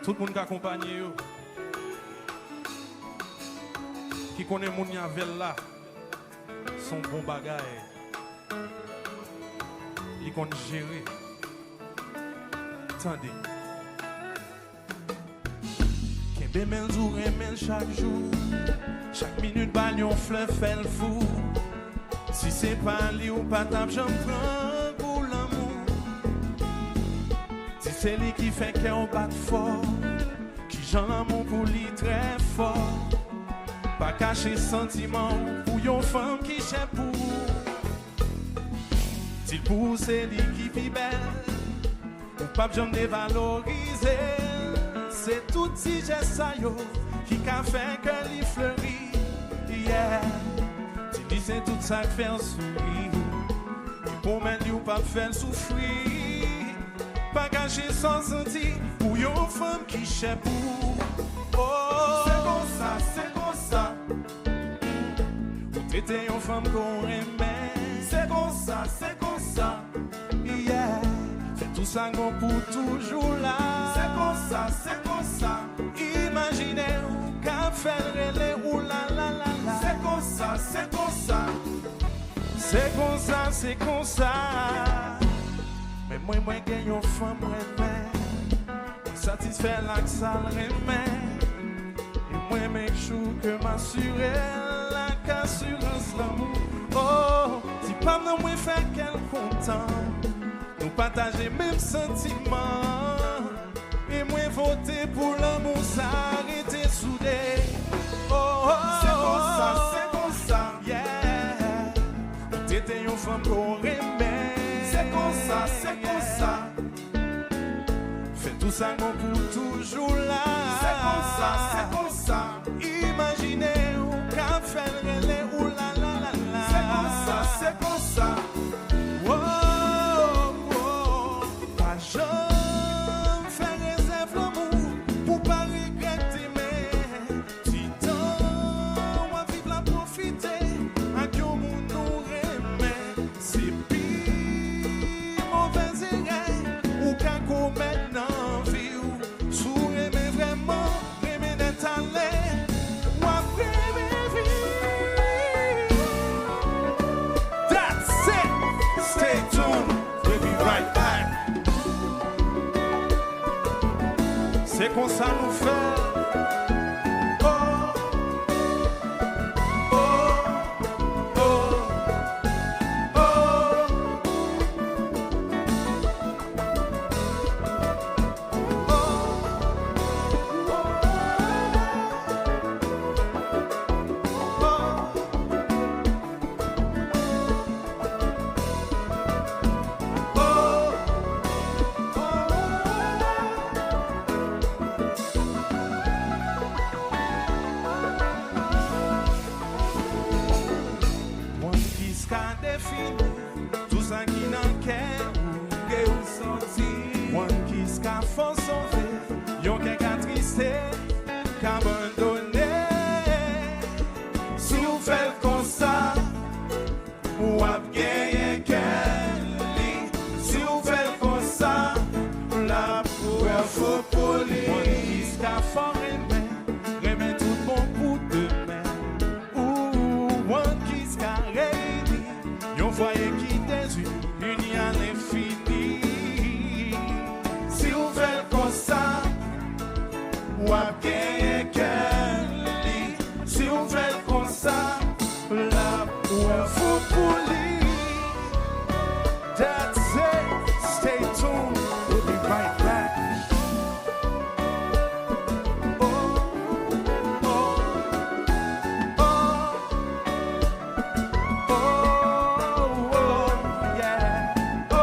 Tout le monde qui accompagne, qui connaît mon yavel là, son bon bagage. Il compte gérer. Attendez. Kembe men jour et men chaque jour. Chaque minute, bagnon fleuve fait le fou. Si c'est pas lui ou pas table, j'en prends pour l'amour. Si c'est lui qui fait qu'on bat fort, qui j'en l'amour pour lui très fort. Pas cacher sentiment pour une femme qui cherche pour. S'il pousse c'est lui qui vit belle, ou pas j'en dévaloriser. C'est tout si j'ai ça yo qui a fait que lui fleurit. Yeah. Si c'est tout ça qui fait sourire, et pour mettre ou pas faire souffrir. Pas cacher sans sentir pour une femme qui cherche pour. Oh, c'est comme ça, c'est comme ça. Pour traiter une femme qu'on aimait. C'est comme ça, c'est comme ça. Yeah. C'est tout ça qu'on pour toujours là. C'est comme ça, c'est comme ça. Imaginez qu'à faire les ou la la la la. C'est comme ça, c'est comme ça. C'est comme ça, c'est comme ça. Mais moi, gagne une femme, remet. Satisfait la que ça le remet. Et moi, make sure que m'assurer la qu'assurance l'amour. Oh, si pas non, moi, fait qu'elle content. Nous partager même sentiment. Et moi, voter pour l'amour, s'arrêter soudé. Oh, c'est comme ça, c'est comme ça. Yeah. T'étais une femme qu'on remet. C'est comme ça, c'est comme ça. Fais tout ça qu'on pour toujours là. C'est comme ça, c'est comme ça. Imaginez qu'à faire les ou la la la la. C'est comme ça, c'est comme ça. Oh, oh. Pas jamais faire réserve l'amour pour pas regretter mais si tant on va vivre la profiter à qui au monde nous remet. C'est pire mauvais erreur ou qu'à commettre dans vie ou sous aimer vraiment aimer d'être allé ou après vie. That's it. Stay tuned. We'll be right back. C'est comme ça nous fait. Oh, oh, oh, oh. Tout ça qui n'en qu'est ou sorti. One qui s'a fort sauvé. Yon qu'à tristesse, qu'abandonné. Si vous faites comme ça, ou à gagner qu'elle. Si vous faites comme ça, la pour faut polir. One qui s'a fort remet tout bon pour demain. Ou one qui s'a réuni. Yon voyez qui désuit, uni à l'infini. Si vous faites comme ça, ou à gagner qu'elle. Si vous faites comme ça, la pour faut polir. That's it. Stay tuned. We'll be right back. Oh, oh, oh, oh, oh, yeah. Oh,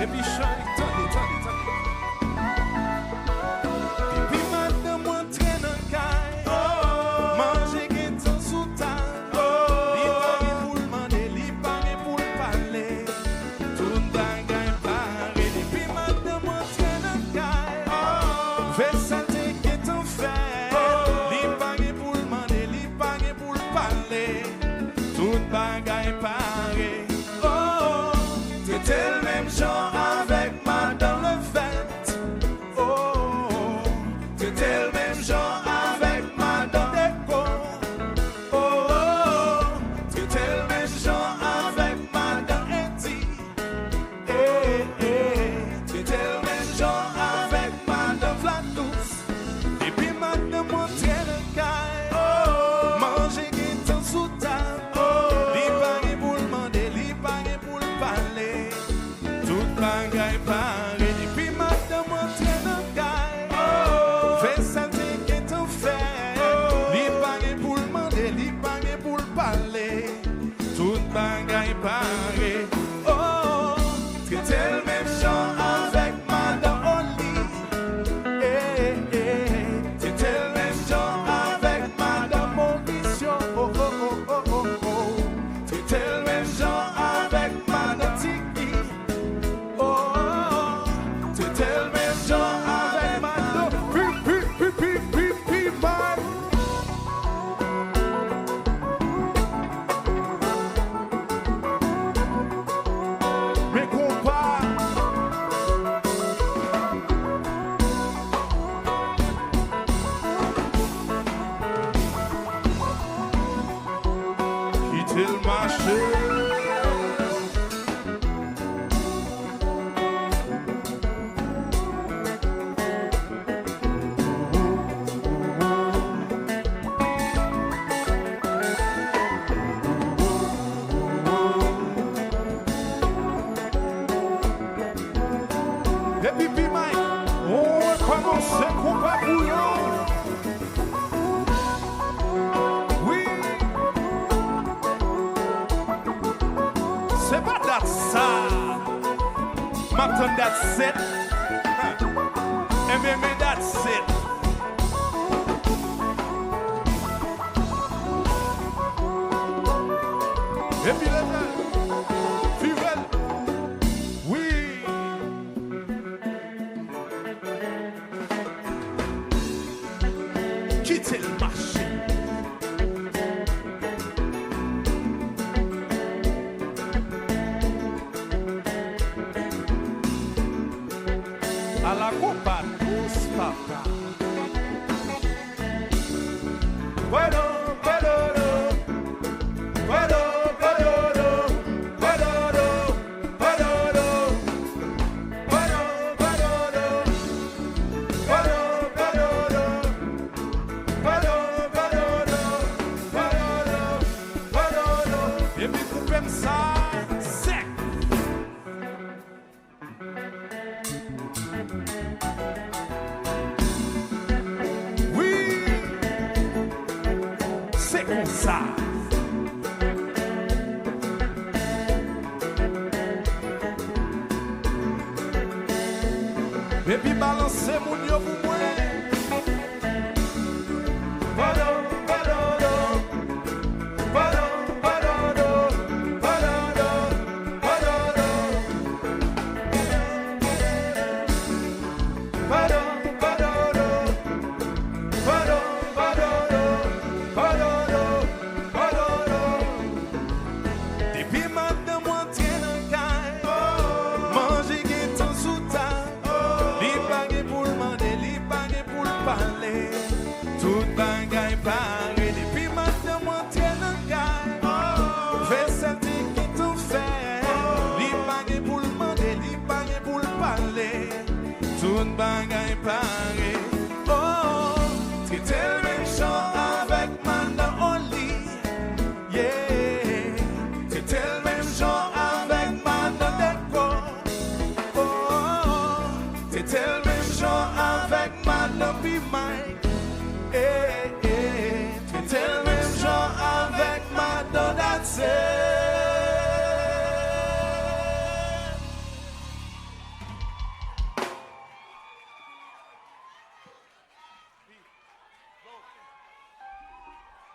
et puis Charlie, attendez. Et puis maintenant, moi, traîne en caille. Manger guettant sous table. Li pari pour demander, li pari pour bagay pare, depuis madame entrer dans caille. Fais ça qui t'en fait. Li bagay pour le demander, li bagay pour le parler. Tout bagay pare. Oh, traiter le même chant avec madame Oli. Traiter le même chant avec madame Mauricio. Oh, oh, oh, oh, oh, oh. Traiter le même chant avec madame Tiki. Oh, traiter le même chant avec madame Pi, man. Mes compas. Quitter le marché. Et puis, Mike, on va commencer compas pour eux. Oui, c'est pas that ça. M'attends that's it. MMA that's it. Et puis les gars, Fidèle. Oui. Quitter le marché. À la compa, tous papa. Bueno, bueno, bueno, bueno, bueno, bueno, bueno, et puis coupez ça sec. Oui, c'est comme ça. Et puis balancez mon yo pour moi. Depuis maintenant, moi, tiens un caille. Manger qui t'en sous-ta. Li bagay pour le demander, li bagay pour le parler. Tout bagay pare. Depuis maintenant, moi, tiens un caille. Fais ça qui t'en fait. Li bagay pour le demander, li bagay pour le parler. Tout bagay pare.